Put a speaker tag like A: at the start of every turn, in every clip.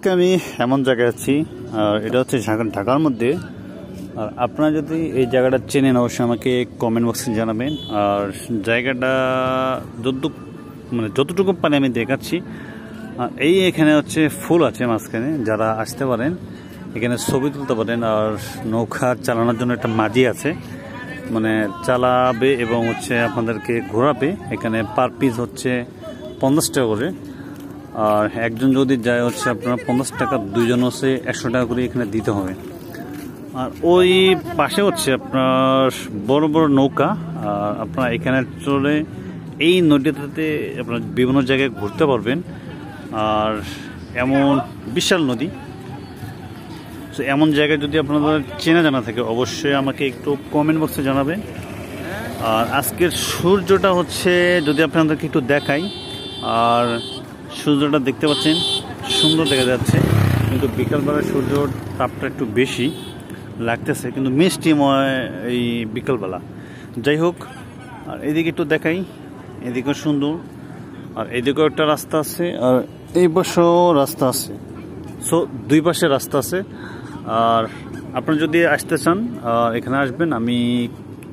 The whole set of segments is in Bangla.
A: আজকে আমি এমন জায়গায় আছি, আর এটা হচ্ছে ঢাকার মধ্যে। আর আপনারা যদি এই জায়গাটা চেনেন অবশ্যই আমাকে কমেন্ট বক্সে জানাবেন। আর জায়গাটা যতটুকু পানি আমি দেখাচ্ছি। আর এখানে হচ্ছে ফুল আছে মাঝখানে, যারা আসতে পারেন এখানে ছবি তুলতে পারেন। আর নৌকা চালানোর জন্য একটা মাঝি আছে, চালাবে এবং হচ্ছে আপনাদেরকে ঘোরাবে। এখানে পার পিস হচ্ছে 50 টাকা করে। আর একজন যদি যায় হচ্ছে আপনার 50 টাকা, দুইজন হচ্ছে 100 টাকা করে এখানে দিতে হবে। আর ওই পাশে হচ্ছে আপনার বড় বড় নৌকা। আর আপনারা এখানে চলে এই নদীটাতে আপনার বিভিন্ন জায়গায় ঘুরতে পারবেন। আর এমন বিশাল নদী, তো এমন জায়গায় যদি আপনাদের চেনা জানা থাকে অবশ্যই আমাকে একটু কমেন্ট বক্সে জানাবেন। আর আজকের সূর্যটা হচ্ছে যদি আপনাদেরকে একটু দেখাই, আর সূর্যটা দেখতে পাচ্ছেন সুন্দর দেখা যাচ্ছে, কিন্তু বিকালবেলা সূর্যর তাপটা একটু বেশি লাগতেছে, কিন্তু মিষ্টিময় এই বিকালবেলা। যাই হোক, আর এদিকে একটু দেখাই, এদিকেও সুন্দর। আর এদিকেও একটা রাস্তা আছে, আর এই পাশেও রাস্তা আছে। সো দুই পাশে রাস্তা আছে। আর আপনারা যদি আসতে চান এখানে আসবেন। আমি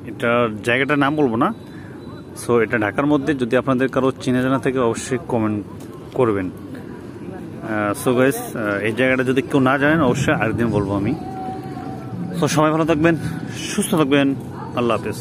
A: এটার জায়গাটার নাম বলবো না। সো এটা ঢাকার মধ্যে, যদি আপনাদের কারো চেনা জানা থাকে অবশ্যই কমেন্ট করবেন। সো গাইস, এই জায়গাটা যদি কেউ না জানেন অবশ্যই আরেকদিন বলবো আমি। তো সবাই ভালো থাকবেন, সুস্থ থাকবেন, আল্লাহ হাফেজ।